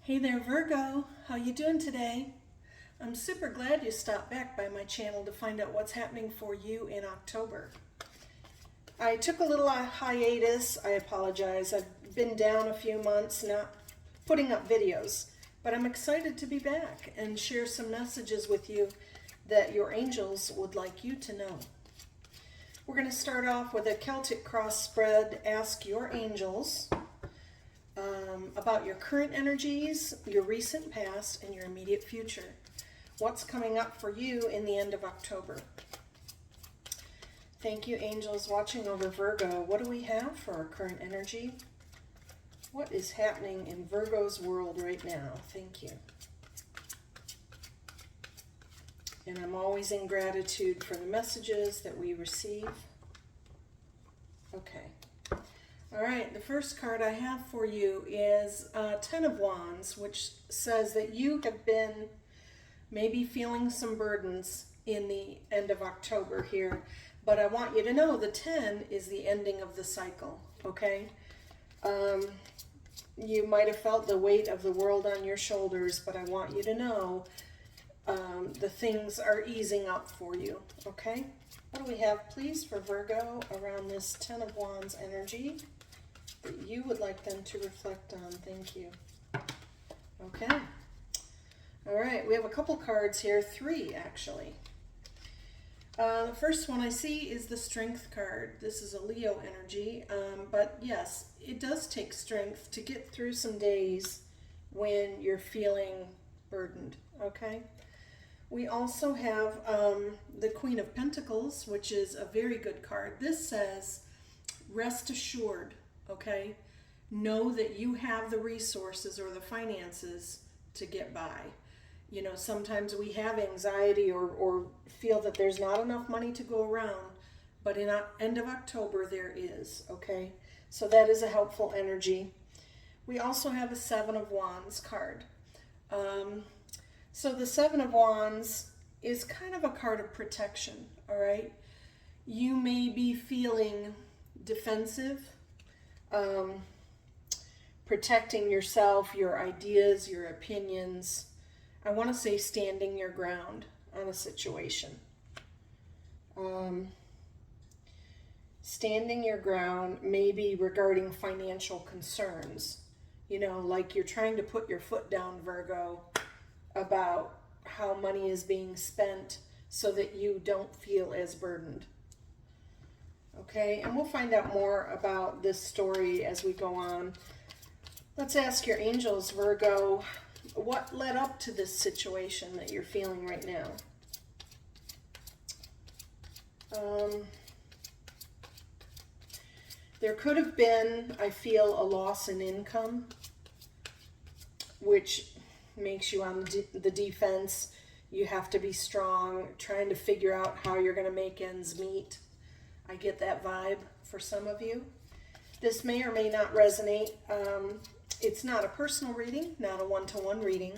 Hey there, Virgo. How you doing today? I'm super glad you stopped back by my channel to find out what's happening for you in October. I took a little hiatus. I apologize. I've been down a few months not putting up videos, but I'm excited to be back and share some messages with you that your angels would like you to know. We're going to start off with a Celtic cross spread. Ask your angels about your current energies, your recent past, and your immediate future. What's coming up for you in the end of October? Thank you, angels watching over Virgo. What do we have for our current energy? What is happening in Virgo's world right now? Thank you. And I'm always in gratitude for the messages that we receive. Okay. All right, the first card I have for you is Ten of Wands, which says that you have been maybe feeling some burdens in the end of October here, but I want you to know the 10 is the ending of the cycle, okay? You might have felt the weight of the world on your shoulders, but I want you to know the things are easing up for you, okay? What do we have, please, for Virgo around this Ten of Wands energy that you would like them to reflect on? Thank you. Okay. All right, we have a couple cards here, 3 actually. The first one I see is the Strength card. This is a Leo energy, but yes, it does take strength to get through some days when you're feeling burdened, okay? We also have the Queen of Pentacles, which is a very good card. This says, rest assured, okay? Know that you have the resources or the finances to get by. You know, sometimes we have anxiety or feel that there's not enough money to go around, but in end of October there is, okay? So that is a helpful energy. We also have a Seven of Wands card. So the Seven of Wands is kind of a card of protection, all right? You may be feeling defensive, protecting yourself, your ideas, your opinions. I want to say standing your ground on a situation. Standing your ground maybe regarding financial concerns. You know, like you're trying to put your foot down, Virgo, about how money is being spent so that you don't feel as burdened. Okay, and we'll find out more about this story as we go on. Let's ask your angels, Virgo, what led up to this situation that you're feeling right now? There could have been, I feel, a loss in income, which makes you on the defense. You have to be strong, trying to figure out how you're going to make ends meet. I get that vibe for some of you. This may or may not resonate. It's not a personal reading, not a one-to-one reading,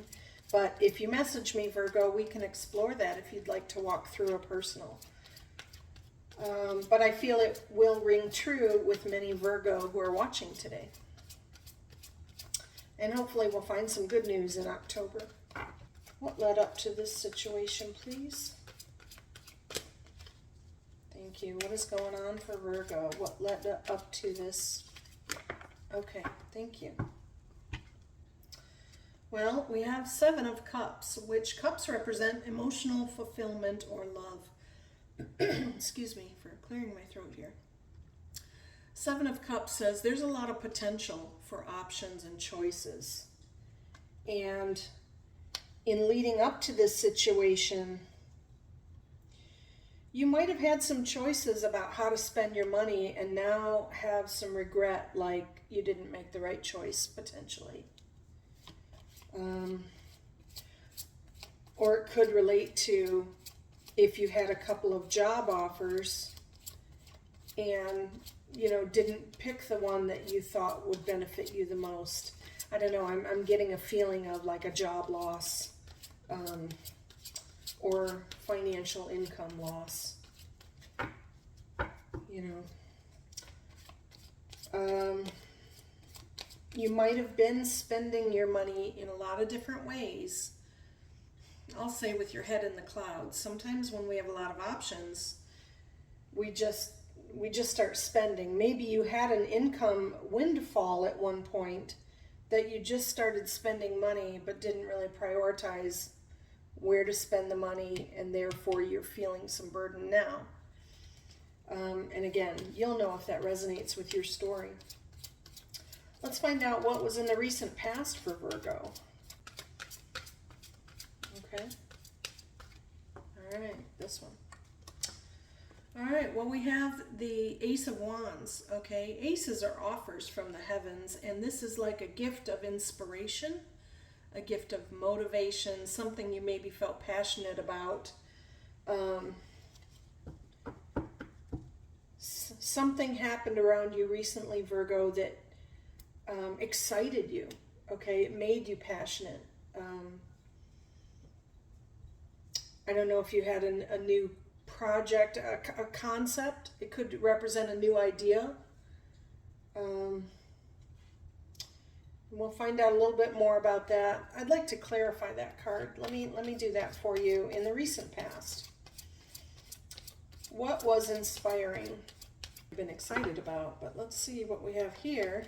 but if you message me, Virgo, we can explore that if you'd like to walk through a personal. But I feel it will ring true with many Virgo who are watching today. And hopefully we'll find some good news in October. What led up to this situation, please? Thank you. What is going on for Virgo? What led up to this? Okay, thank you. Well, we have Seven of Cups, which cups represent emotional fulfillment or love. Excuse me for clearing my throat here. Seven of Cups says there's a lot of potential for options and choices. And in leading up to this situation, you might have had some choices about how to spend your money and now have some regret, like you didn't make the right choice, potentially. Or it could relate to if you had a couple of job offers and, you know, didn't pick the one that you thought would benefit you the most. I don't know, I'm getting a feeling of like a job loss or financial income loss, you know. You might have been spending your money in a lot of different ways. I'll say with your head in the clouds. Sometimes when we have a lot of options, we just start spending. Maybe you had an income windfall at one point that you just started spending money but didn't really prioritize where to spend the money, and therefore you're feeling some burden now. And again, you'll know if that resonates with your story. Let's find out what was in the recent past for Virgo. Okay. All right, this one. All right, well, we have the Ace of Wands, okay? Aces are offers from the heavens, and this is like a gift of inspiration, a gift of motivation, something you maybe felt passionate about. Something happened around you recently, Virgo, that excited you, okay? It made you passionate. I don't know if you had a new project, a concept. It could represent a new idea. We'll find out a little bit more about that. I'd like to clarify that card. Let me do that for you. In the recent past, what was inspiring? I've been excited about, but let's see what we have here.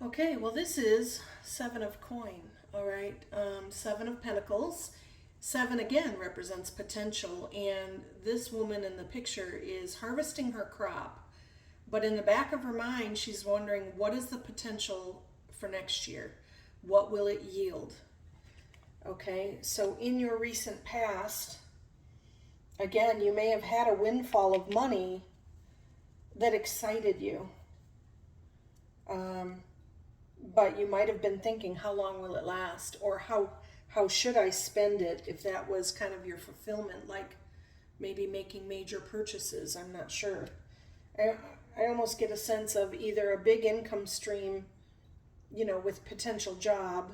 Okay, well, this is Seven of Coin, all right? Seven of Pentacles. Seven, again, represents potential, and this woman in the picture is harvesting her crop, but in the back of her mind, she's wondering, what is the potential for next year? What will it yield? Okay, so in your recent past, again, you may have had a windfall of money that excited you. But you might have been thinking, how long will it last? Or how should I spend it, if that was kind of your fulfillment, like maybe making major purchases? I'm not sure. I almost get a sense of either a big income stream, you know, with potential job,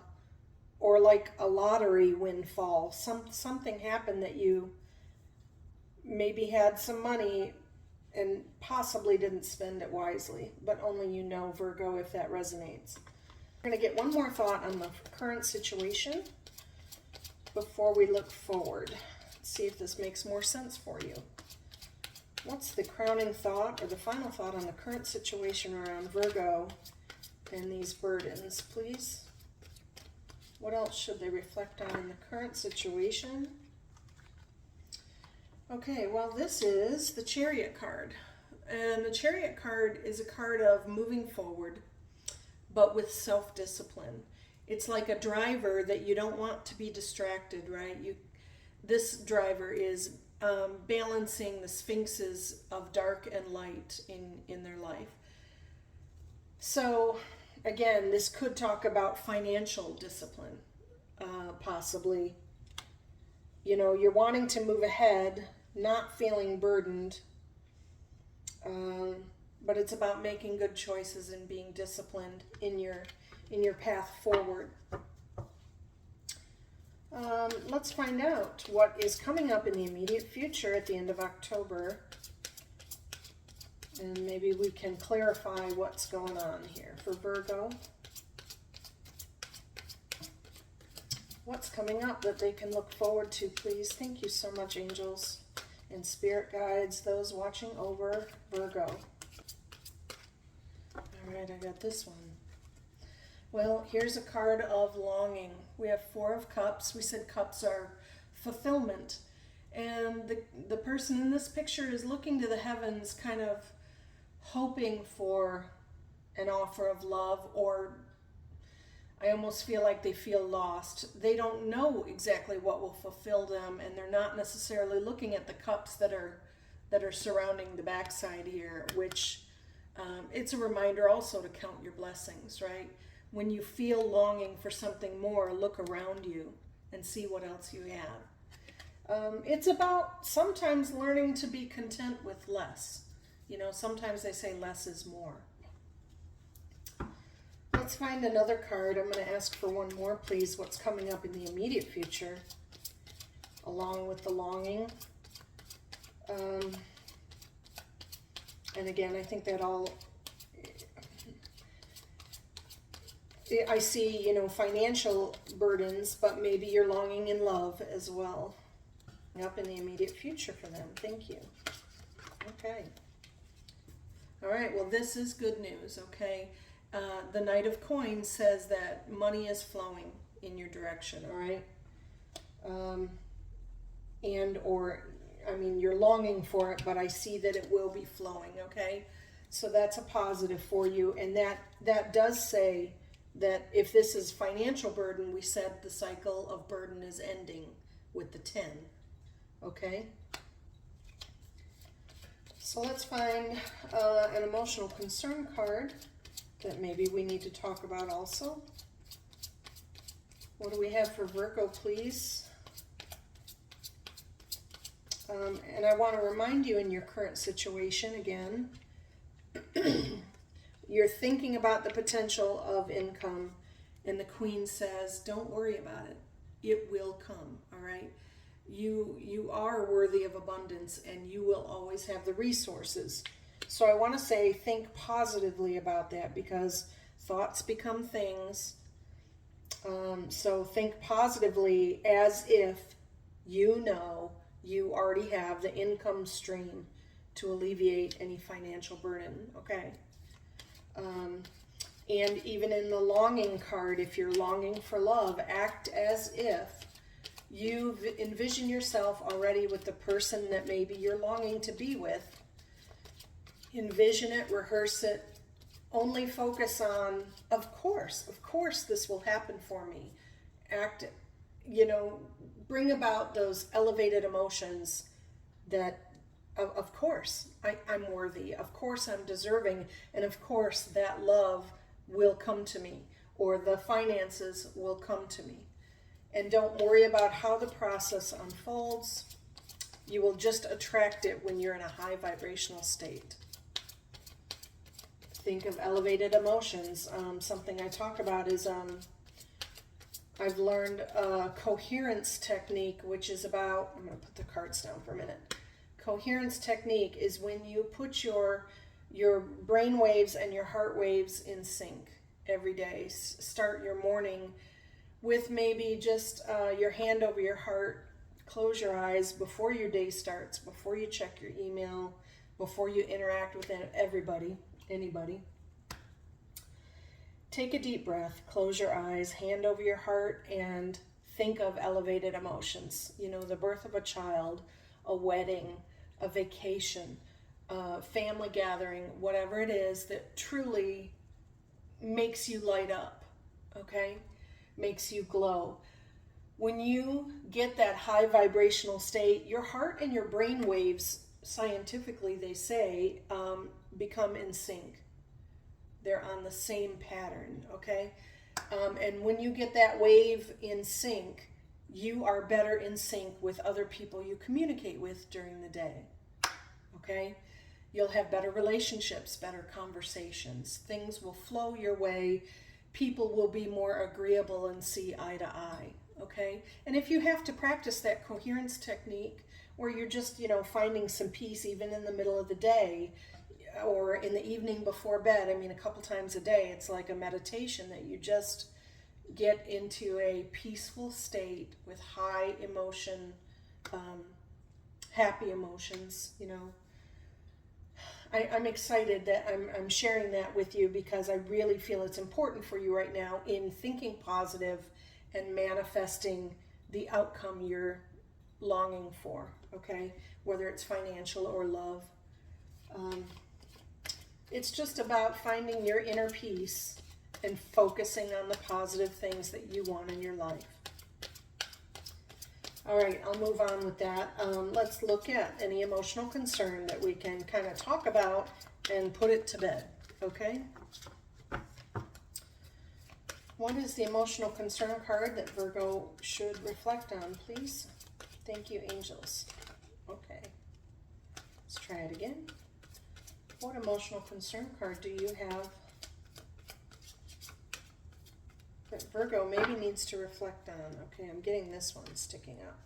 or like a lottery windfall. Something happened that you maybe had some money and possibly didn't spend it wisely, but only you know, Virgo, if that resonates. We're going to get one more thought on the current situation before we look forward. Let's see if this makes more sense for you. What's the crowning thought or the final thought on the current situation around Virgo and these burdens, please? What else should they reflect on in the current situation? Okay, well, this is the Chariot card. And the Chariot card is a card of moving forward, but with self-discipline. It's like a driver that you don't want to be distracted, right? This driver is balancing the sphinxes of dark and light in their life. So, again, this could talk about financial discipline, possibly. You know, you're wanting to move ahead, not feeling burdened, but it's about making good choices and being disciplined in your path forward. Let's find out what is coming up in the immediate future at the end of October, and maybe we can clarify what's going on here for Virgo. What's coming up that they can look forward to, please? Thank you so much, angels and spirit guides, those watching over Virgo. All right, I got this one. Well, here's a card of longing. We have Four of Cups. We said cups are fulfillment. And the person in this picture is looking to the heavens, kind of hoping for an offer of love, or I almost feel like they feel lost. They don't know exactly what will fulfill them, and they're not necessarily looking at the cups that are surrounding the backside here, which it's a reminder also to count your blessings, right? When you feel longing for something more, look around you and see what else you have. It's about sometimes learning to be content with less. You know, sometimes they say less is more. Let's find another card. I'm going to ask for one more, please. What's coming up in the immediate future, along with the longing? And again, I think that all, I see, you know, financial burdens, but maybe you're longing in love as well. Up in the immediate future for them. Thank you. Okay. All right, well, this is good news, okay? The Knight of Coins says that money is flowing in your direction, all right? You're longing for it, but I see that it will be flowing, okay? So that's a positive for you, and that does say that if this is financial burden, we said the cycle of burden is ending with the 10, okay? So let's find an emotional concern card that maybe we need to talk about also. What do we have for Virgo, please? And I want to remind you in your current situation again, you're thinking about the potential of income, and the Queen says, don't worry about it. It will come, all right? You are worthy of abundance, and you will always have the resources. So I want to say think positively about that, because thoughts become things. So think positively as if you know you already have the income stream to alleviate any financial burden, okay? And even in the longing card, if you're longing for love, act as if you envision yourself already with the person that maybe you're longing to be with. Envision it, rehearse it, only focus on, of course this will happen for me. Act, bring about those elevated emotions that, of course, I'm worthy, of course I'm deserving, and of course that love will come to me, or the finances will come to me. And don't worry about how the process unfolds. You will just attract it when you're in a high vibrational state. Think of elevated emotions. Something I talk about is I've learned a coherence technique, which is about, I'm going to put the cards down for a minute. Coherence technique is when you put your brain waves and your heart waves in sync every day. Start your morning with maybe just your hand over your heart. Close your eyes before your day starts, before you check your email, before you interact with anybody. Take a deep breath, close your eyes, hand over your heart, and think of elevated emotions. The birth of a child, a wedding, a vacation, a family gathering, whatever it is that truly makes you light up, okay? Makes you glow. When you get that high vibrational state, your heart and your brain waves, scientifically they say, become in sync. They're on the same pattern, okay? And when you get that wave in sync, you are better in sync with other people you communicate with during the day, okay? You'll have better relationships, better conversations. Things will flow your way. People will be more agreeable and see eye to eye, okay? And if you have to practice that coherence technique where you're just, finding some peace even in the middle of the day or in the evening before bed, a couple times a day, it's like a meditation that you just get into a peaceful state with high emotion, happy emotions, I'm excited that I'm sharing that with you, because I really feel it's important for you right now in thinking positive and manifesting the outcome you're longing for, okay? Whether it's financial or love. It's just about finding your inner peace and focusing on the positive things that you want in your life. All right, I'll move on with that. Let's look at any emotional concern that we can kind of talk about and put it to bed, okay? What is the emotional concern card that Virgo should reflect on, please? Thank you, angels. Okay, let's try it again. What emotional concern card do you have that Virgo maybe needs to reflect on? Okay, I'm getting this one sticking up.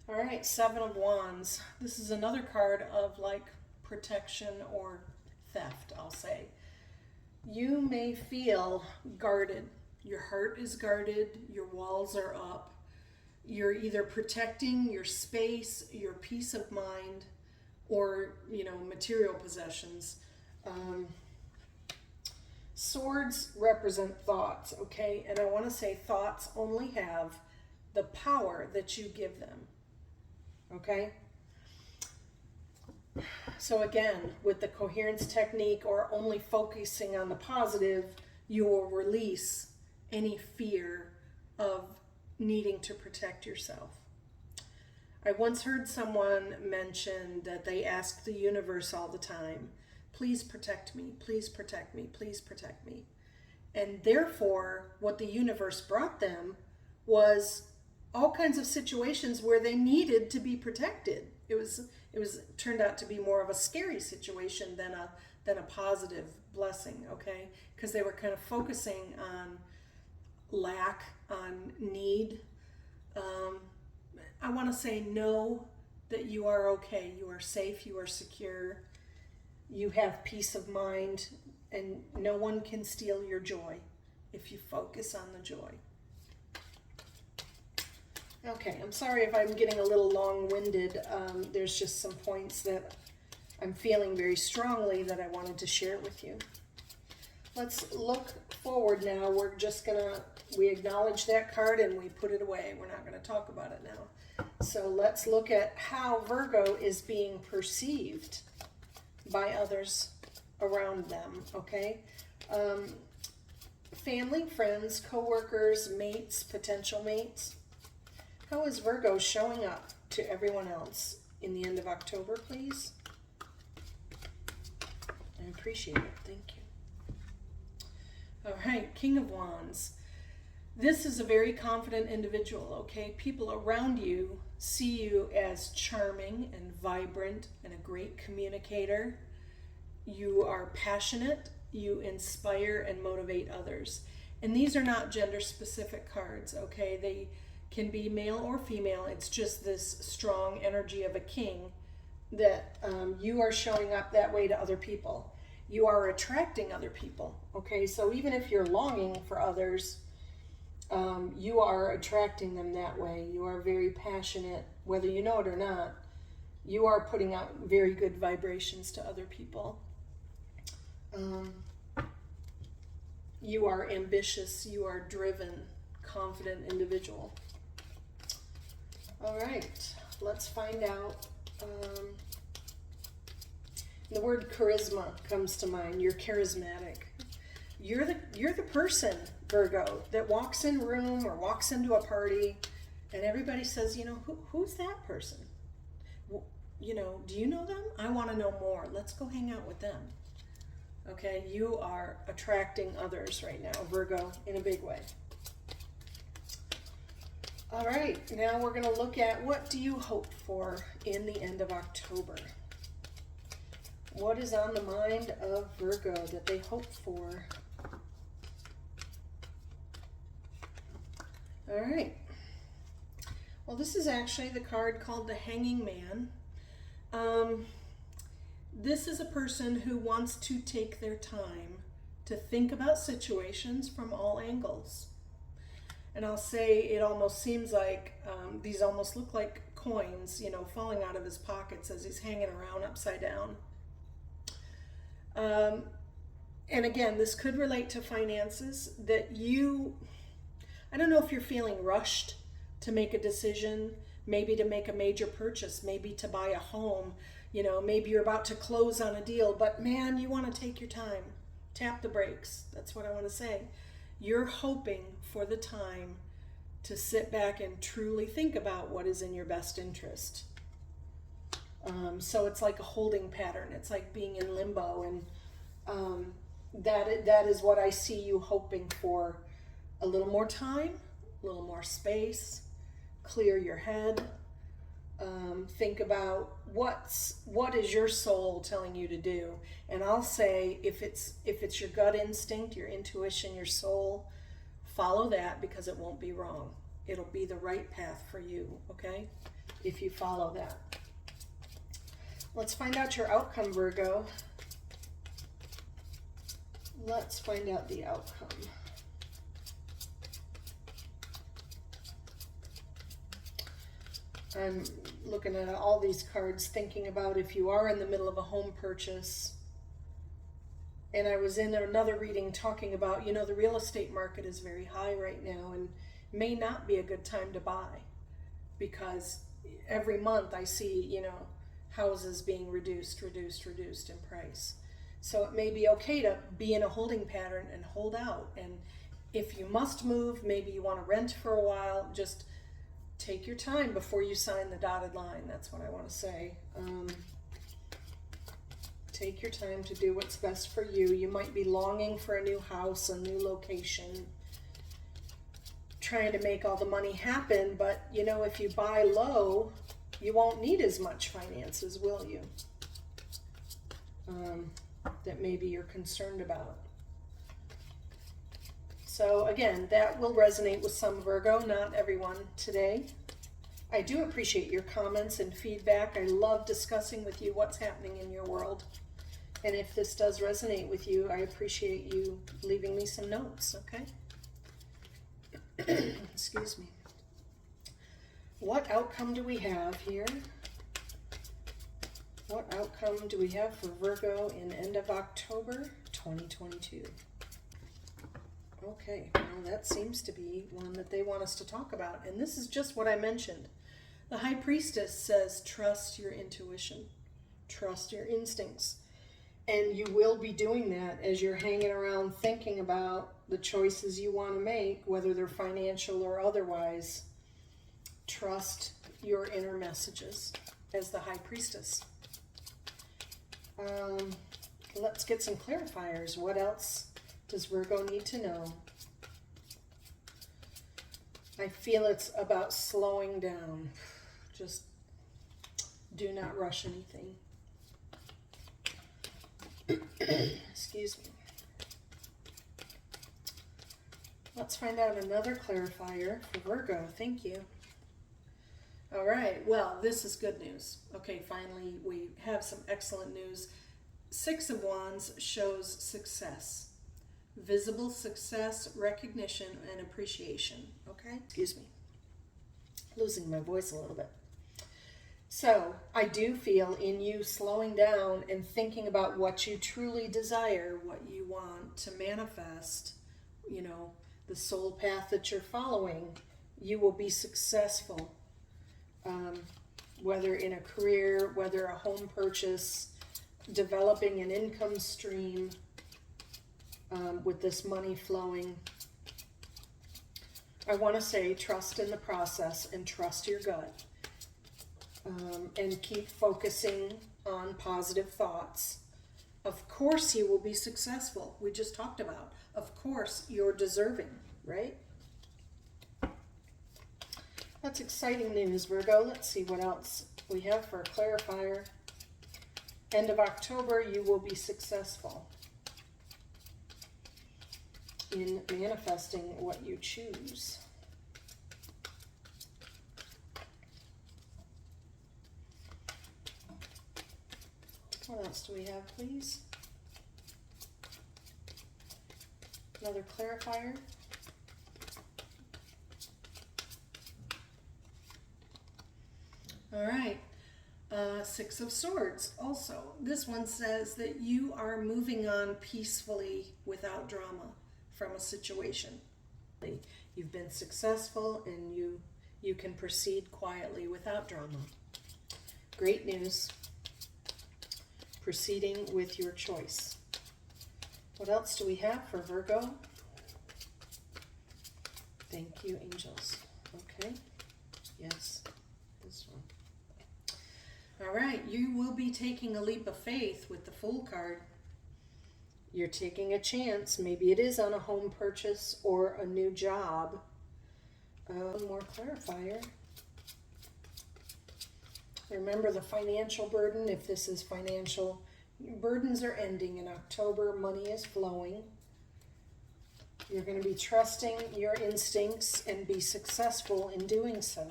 All right, Seven of Wands. This is another card of like protection or theft, I'll say. You may feel guarded. Your heart is guarded, your walls are up. You're either protecting your space, your peace of mind, or, material possessions. Swords represent thoughts, okay? And I want to say thoughts only have the power that you give them, okay? So again, with the coherence technique or only focusing on the positive, you will release any fear of needing to protect yourself. I once heard someone mention that they ask the universe all the time, please protect me, please protect me, please protect me. And therefore, what the universe brought them was all kinds of situations where they needed to be protected. It turned out to be more of a scary situation than a positive blessing, okay? Because they were kind of focusing on lack, on need. I want to say know that you are okay, you are safe, you are secure, you have peace of mind, and no one can steal your joy if you focus on the joy. Okay, I'm sorry if I'm getting a little long-winded. There's just some points that I'm feeling very strongly that I wanted to share with you. Let's look forward now. We acknowledge that card and we put it away. We're not going to talk about it now. So let's look at how Virgo is being perceived by others around them, okay? Family, friends, co-workers, mates, potential mates. How is Virgo showing up to everyone else in the end of October, please? I appreciate it. Thank you. All right, King of Wands. This is a very confident individual, okay? People around you see you as charming and vibrant and a great communicator. You are passionate. You inspire and motivate others. And these are not gender-specific cards, okay? They can be male or female. It's just this strong energy of a king that you are showing up that way to other people. You are attracting other people, okay? So even if you're longing for others, you are attracting them that way. You are very passionate, whether you know it or not. You are putting out very good vibrations to other people. You are ambitious. You are driven, confident individual. All right, let's find out. The word charisma comes to mind. You're charismatic. You're the person, Virgo, that walks in a room or walks into a party and everybody says, who's that person? Do you know them? I want to know more. Let's go hang out with them. Okay, you are attracting others right now, Virgo, in a big way. All right, now we're going to look at what do you hope for in the end of October? What is on the mind of Virgo that they hope for? All right. Well, this is actually the card called the Hanging Man. This is a person who wants to take their time to think about situations from all angles. And I'll say it almost seems like these almost look like coins, falling out of his pockets as he's hanging around upside down. And again, this could relate to finances that I don't know if you're feeling rushed to make a decision, maybe to make a major purchase, maybe to buy a home, maybe you're about to close on a deal, but man, you want to take your time. Tap the brakes. That's what I want to say. You're hoping for the time to sit back and truly think about what is in your best interest. So it's like a holding pattern. It's like being in limbo, and that is what I see you hoping for. A little more time, a little more space, clear your head, think about what is your soul telling you to do. And I'll say if it's your gut instinct, your intuition, your soul, follow that because it won't be wrong. It'll be the right path for you, okay? If you follow that. Let's find out your outcome, Virgo. Let's find out the outcome. I'm looking at all these cards thinking about if you are in the middle of a home purchase. And I was in another reading talking about, you know, the real estate market is very high right now and may not be a good time to buy, because every month I see, you know, houses being reduced in price. So it may be okay to be in a holding pattern and hold out. And if you must move, maybe you want to rent for a while, just take your time before you sign the dotted line. That's what I want to say. Take your time to do what's best for you. You might be longing for a new house, a new location, trying to make all the money happen, but you know, if you buy low, you won't need as much finances, will you? That maybe you're concerned about. So again, that will resonate with some Virgo, not everyone today. I do appreciate your comments and feedback. I love discussing with you what's happening in your world. And if this does resonate with you, I appreciate you leaving me some notes, okay? Excuse me. What outcome do we have here? What outcome do we have for Virgo in end of October 2022? Okay, well, that seems to be one that they want us to talk about. And this is just what I mentioned. The High Priestess says, trust your intuition, trust your instincts. And you will be doing that as you're hanging around thinking about the choices you want to make, whether they're financial or otherwise. Trust your inner messages as the High Priestess. Let's get some clarifiers. What else does Virgo need to know? I feel it's about slowing down. Just do not rush anything. Excuse me. Let's find out another clarifier for Virgo. Thank you. All right, well, this is good news. Okay, finally, we have some excellent news. Six of Wands shows success. Visible success, recognition, and appreciation. Okay? Excuse me. Losing my voice a little bit. So, I do feel in you slowing down and thinking about what you truly desire, what you want to manifest, you know, the soul path that you're following, you will be successful. Whether in a career, whether a home purchase, developing an income stream with this money flowing. I want to say trust in the process and trust your gut. And keep focusing on positive thoughts. Of course you will be successful. We just talked about. Of course you're deserving, right? That's exciting news, Virgo. Let's see what else we have for a clarifier. End of October, you will be successful in manifesting what you choose. What else do we have, please? Another clarifier. All right. Six of Swords also. This one says that you are moving on peacefully without drama from a situation. You've been successful and you can proceed quietly without drama. Great news. Proceeding with your choice. What else do we have for Virgo? Thank you, angels. Okay. Yes, this one. All right, you will be taking a leap of faith with the Fool card. You're taking a chance. Maybe it is on a home purchase or a new job. One more clarifier. Remember the financial burden. If this is financial, burdens are ending in October. Money is flowing. You're going to be trusting your instincts and be successful in doing so.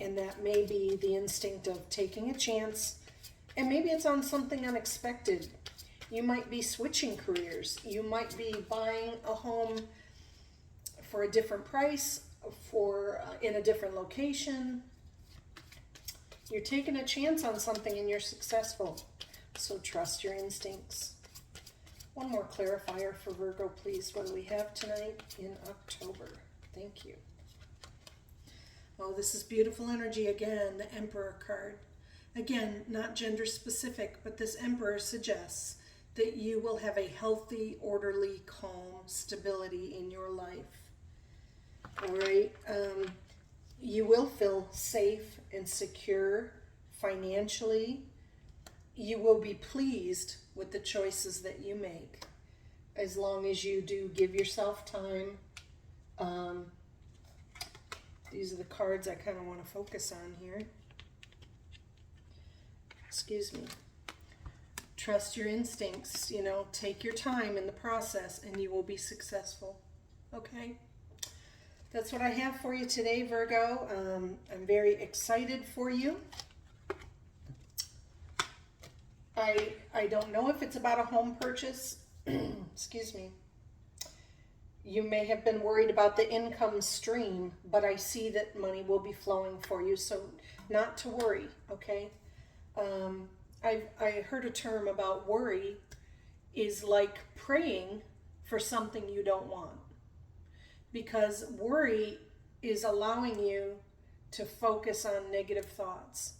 And that may be the instinct of taking a chance. And maybe it's on something unexpected. You might be switching careers. You might be buying a home for a different price, in a different location. You're taking a chance on something and you're successful. So trust your instincts. One more clarifier for Virgo, please. What do we have tonight in October? Thank you. Oh, this is beautiful energy again, the Emperor card. Again, not gender specific, but this Emperor suggests that you will have a healthy, orderly, calm stability in your life. All right? You will feel safe and secure financially. You will be pleased with the choices that you make, as long as you do give yourself time. These are the cards I kind of want to focus on here. Excuse me. Trust your instincts, take your time in the process and you will be successful. Okay? That's what I have for you today, Virgo. I'm very excited for you. I don't know if it's about a home purchase. Excuse me. You may have been worried about the income stream, but I see that money will be flowing for you, so not to worry, okay? I heard a term about worry is like praying for something you don't want. Because worry is allowing you to focus on negative thoughts.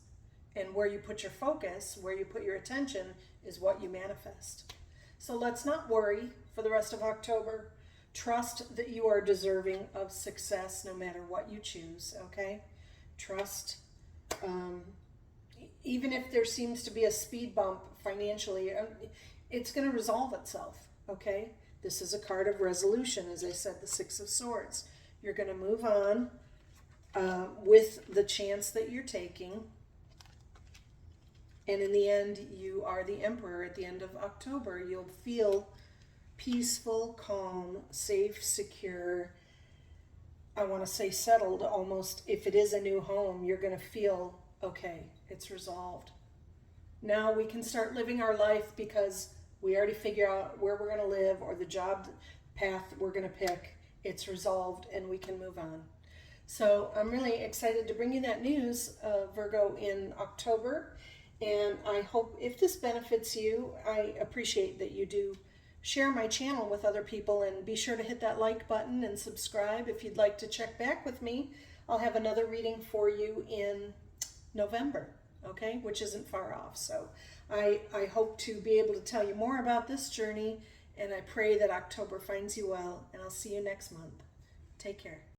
And where you put your focus, where you put your attention, is what you manifest. So let's not worry for the rest of October. Trust that you are deserving of success no matter what you choose, okay? Trust. Even if there seems to be a speed bump financially, it's going to resolve itself, okay? This is a card of resolution, as I said, the Six of Swords. You're going to move on with the chance that you're taking. And in the end, you are the Emperor at the end of October. You'll feel peaceful, calm, safe, secure. I want to say settled almost. If it is a new home, you're going to feel, okay, it's resolved. Now we can start living our life because we already figure out where we're going to live or the job path we're going to pick. It's resolved and we can move on. So I'm really excited to bring you that news, Virgo, in October. And I hope if this benefits you, I appreciate that you do share my channel with other people, and be sure to hit that like button and subscribe if you'd like to check back with me. I'll have another reading for you in November, okay, which isn't far off. So I hope to be able to tell you more about this journey, and I pray that October finds you well, and I'll see you next month. Take care.